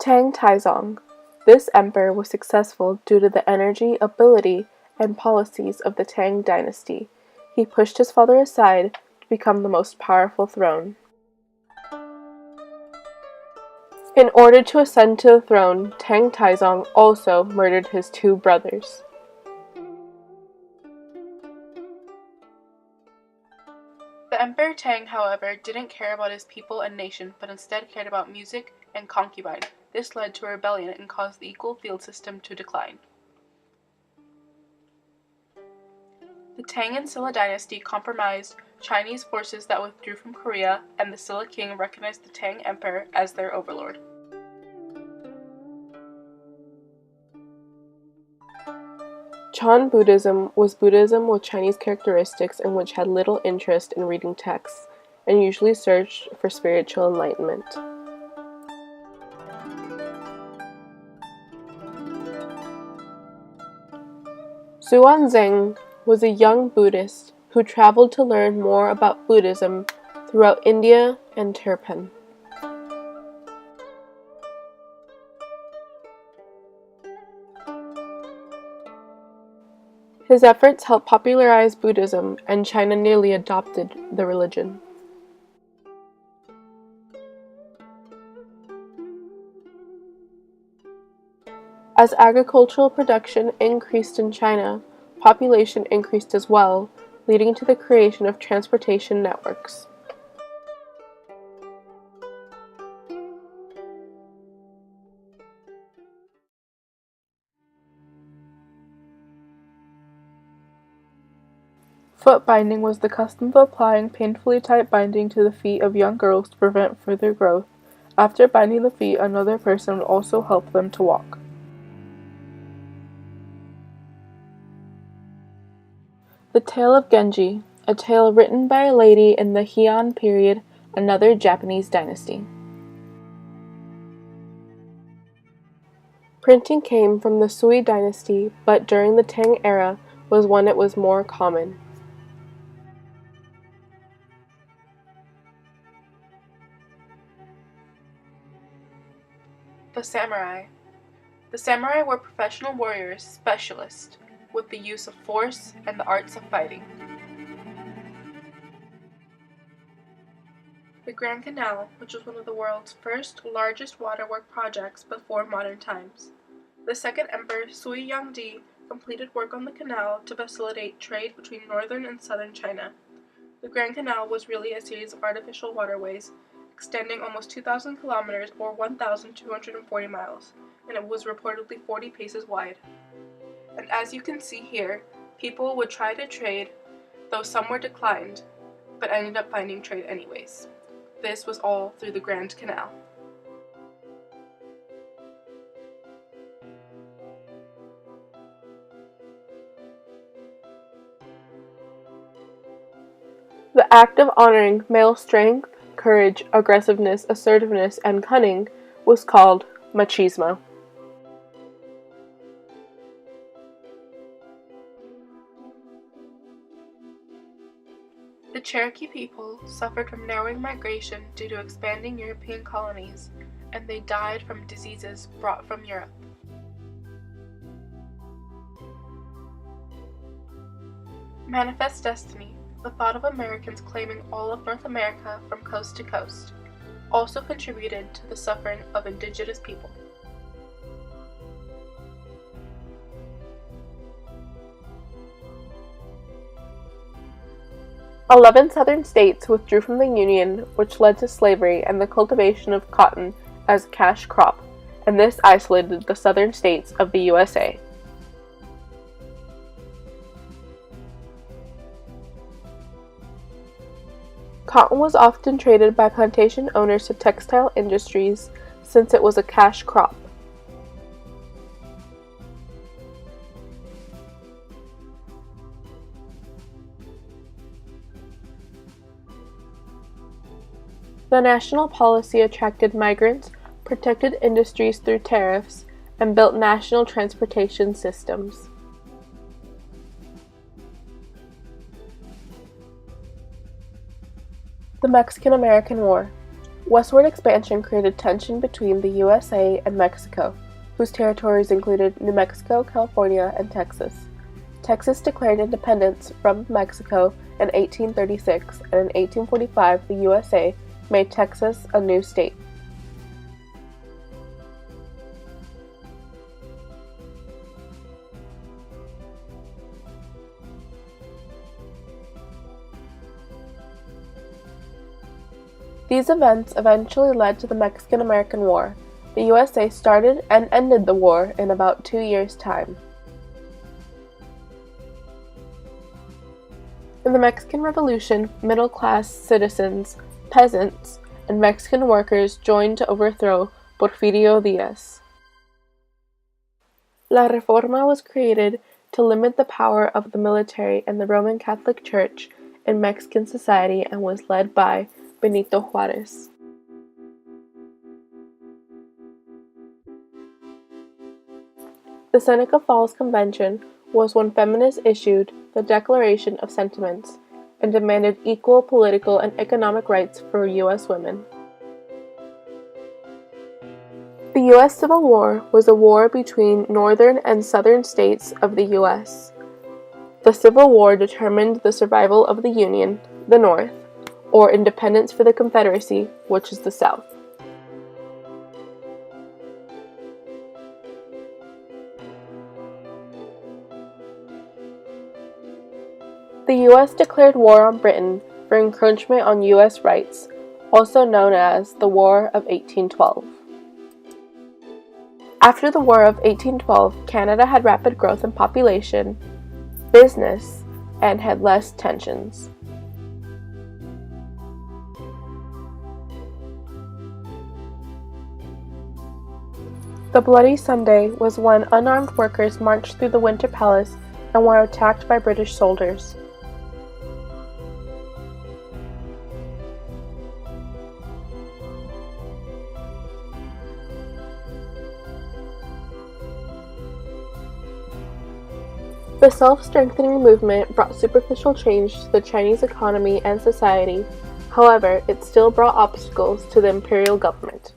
Tang Taizong. This emperor was successful due to the energy, ability, and policies of the Tang dynasty. He pushed his father aside to become the most powerful throne. In order to ascend to the throne, Tang Taizong also murdered his two brothers. The Emperor Tang, however, didn't care about his people and nation, but instead cared about music and concubine. This led to a rebellion and caused the equal field system to decline. The Tang and Silla dynasty compromised Chinese forces that withdrew from Korea, and the Silla king recognized the Tang emperor as their overlord. Chan Buddhism was Buddhism with Chinese characteristics and which had little interest in reading texts, and usually searched for spiritual enlightenment. Xuanzang was a young Buddhist who traveled to learn more about Buddhism throughout India and Turpan. His efforts helped popularize Buddhism, and China nearly adopted the religion. As agricultural production increased in China, population increased as well, leading to the creation of transportation networks. Foot binding was the custom of applying painfully tight binding to the feet of young girls to prevent further growth. After binding the feet, another person would also help them to walk. The Tale of Genji, a tale written by a lady in the Heian period, another Japanese dynasty. Printing came from the Sui dynasty, but during the Tang era was when it was more common. The samurai. The samurai were professional warriors, specialists, with the use of force and the arts of fighting. The Grand Canal, which was one of the world's first largest waterwork projects before modern times. The second emperor, Sui Yangdi, completed work on the canal to facilitate trade between northern and southern China. The Grand Canal was really a series of artificial waterways extending almost 2,000 kilometers or 1,240 miles, and it was reportedly 40 paces wide. And as you can see here, people would try to trade, though some were declined, but ended up finding trade anyways. This was all through the Grand Canal. The act of honoring male strength, courage, aggressiveness, assertiveness, and cunning was called machismo. The Cherokee people suffered from narrowing migration due to expanding European colonies, and they died from diseases brought from Europe. Manifest Destiny, the thought of Americans claiming all of North America from coast to coast, also contributed to the suffering of indigenous people. "11 southern states withdrew from the Union, which led to slavery and the cultivation of cotton as a cash crop, and this isolated the southern states of the USA. Cotton was often traded by plantation owners to textile industries since it was a cash crop. The national policy attracted migrants, protected industries through tariffs, and built national transportation systems. The Mexican-American War. Westward expansion created tension between the USA and Mexico, whose territories included New Mexico, California, and Texas. Texas declared independence from Mexico in 1836, and in 1845 the USA made Texas a new state. These events eventually led to the Mexican-American War. The USA started and ended the war in about 2 years' time. In the Mexican Revolution, middle-class citizens, peasants, and Mexican workers joined to overthrow Porfirio Díaz. La Reforma was created to limit the power of the military and the Roman Catholic Church in Mexican society and was led by Benito Juárez. The Seneca Falls Convention was when feminists issued the Declaration of Sentiments and demanded equal political and economic rights for U.S. women. The U.S. Civil War was a war between northern and southern states of the U.S. The Civil War determined the survival of the Union, the North, or independence for the Confederacy, which is the South. The U.S. declared war on Britain for encroachment on U.S. rights, also known as the War of 1812. After the War of 1812, Canada had rapid growth in population, business, and had less tensions. The Bloody Sunday was when unarmed workers marched through the Winter Palace and were attacked by British soldiers. The self-strengthening movement brought superficial change to the Chinese economy and society. However, it still brought obstacles to the imperial government.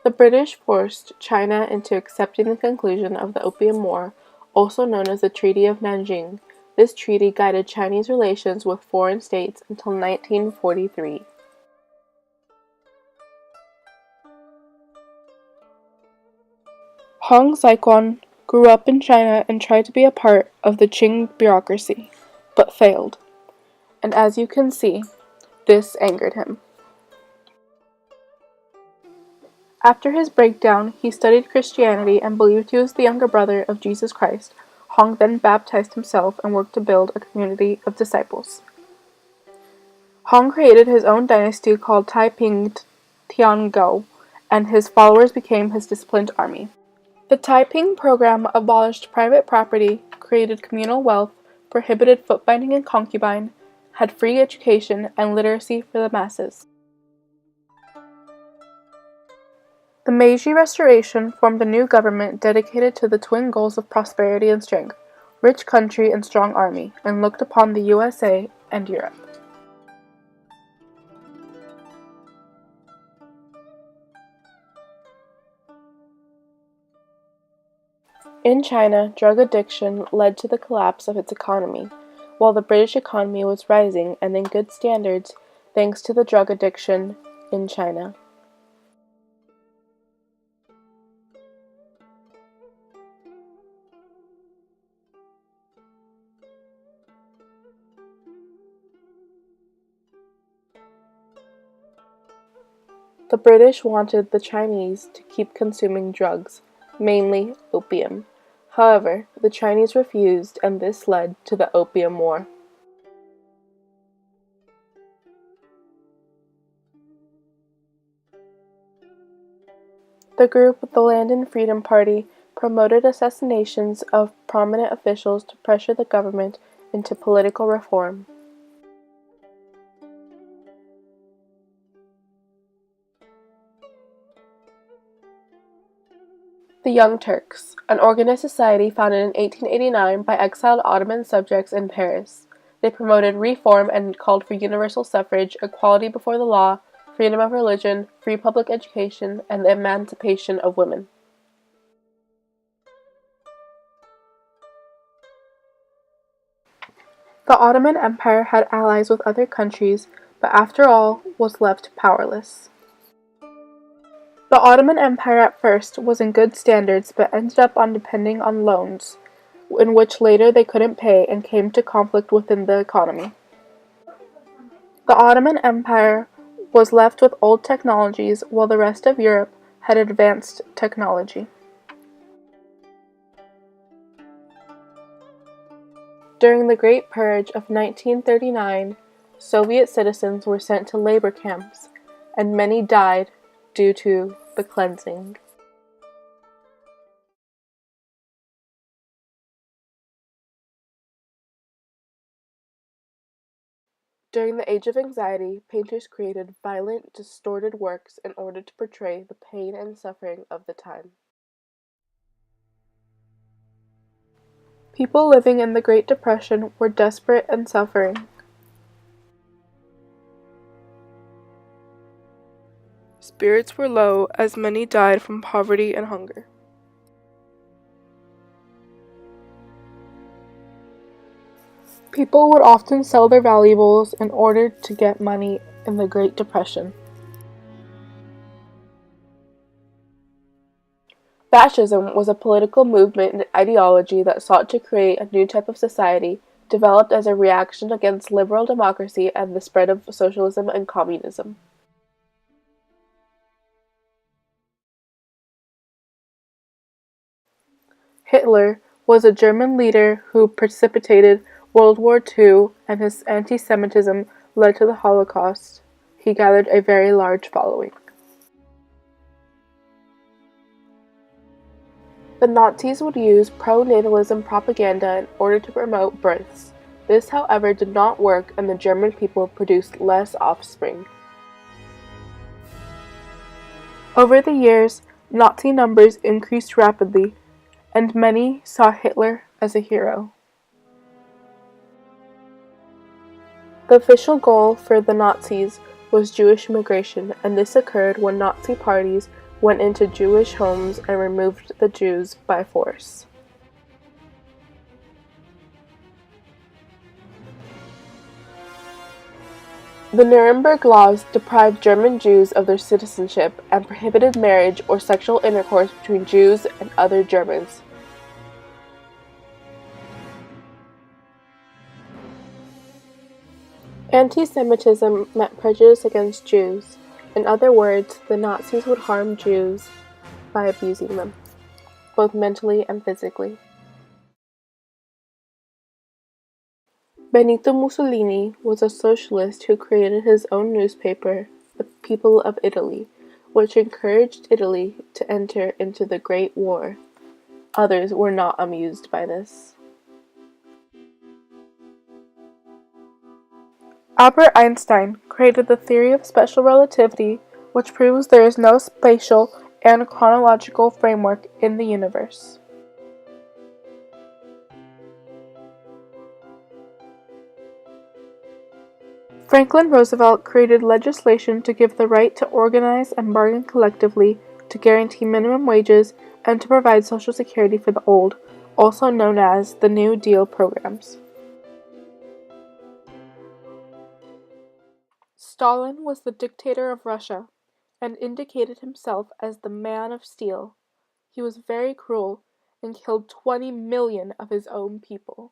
The British forced China into accepting the conclusion of the Opium War, also known as the Treaty of Nanjing. This treaty guided Chinese relations with foreign states until 1943. Hong Xiuquan grew up in China and tried to be a part of the Qing bureaucracy, but failed. And as you can see, this angered him. After his breakdown, he studied Christianity and believed he was the younger brother of Jesus Christ. Hong then baptized himself and worked to build a community of disciples. Hong created his own dynasty called Taiping Tiangou, and his followers became his disciplined army. The Taiping program abolished private property, created communal wealth, prohibited foot binding and concubine, had free education and literacy for the masses. The Meiji Restoration formed a new government dedicated to the twin goals of prosperity and strength, rich country and strong army, and looked upon the USA and Europe. In China, drug addiction led to the collapse of its economy, while the British economy was rising and in good standards thanks to the drug addiction in China. The British wanted the Chinese to keep consuming drugs, mainly opium. However, the Chinese refused, and this led to the Opium War. The group, the Land and Freedom Party, promoted assassinations of prominent officials to pressure the government into political reform. The Young Turks, an organized society founded in 1889 by exiled Ottoman subjects in Paris. They promoted reform and called for universal suffrage, equality before the law, freedom of religion, free public education, and the emancipation of women. The Ottoman Empire had allies with other countries, but after all was left powerless. The Ottoman Empire at first was in good standards but ended up on depending on loans, in which later they couldn't pay and came to conflict within the economy. The Ottoman Empire was left with old technologies while the rest of Europe had advanced technology. During the Great Purge of 1939, Soviet citizens were sent to labor camps, and many died due to the cleansing. During the Age of Anxiety, painters created violent, distorted works in order to portray the pain and suffering of the time. People living in the Great Depression were desperate and suffering. Spirits were low, as many died from poverty and hunger. People would often sell their valuables in order to get money in the Great Depression. Fascism was a political movement and ideology that sought to create a new type of society, developed as a reaction against liberal democracy and the spread of socialism and communism. Hitler was a German leader who precipitated World War II, and his anti-Semitism led to the Holocaust. He gathered a very large following. The Nazis would use pro-natalism propaganda in order to promote births. This, however, did not work, and the German people produced less offspring. Over the years, Nazi numbers increased rapidly, and many saw Hitler as a hero. The official goal for the Nazis was Jewish immigration, and this occurred when Nazi parties went into Jewish homes and removed the Jews by force. The Nuremberg laws deprived German Jews of their citizenship and prohibited marriage or sexual intercourse between Jews and other Germans. Anti-Semitism meant prejudice against Jews. In other words, the Nazis would harm Jews by abusing them, both mentally and physically. Benito Mussolini was a socialist who created his own newspaper, The People of Italy, which encouraged Italy to enter into the Great War. Others were not amused by this. Albert Einstein created the theory of special relativity, which proves there is no spatial and chronological framework in the universe. Franklin Roosevelt created legislation to give the right to organize and bargain collectively, to guarantee minimum wages, and to provide Social Security for the old, also known as the New Deal programs. Stalin was the dictator of Russia, and indicated himself as the man of steel. He was very cruel and killed 20 million of his own people.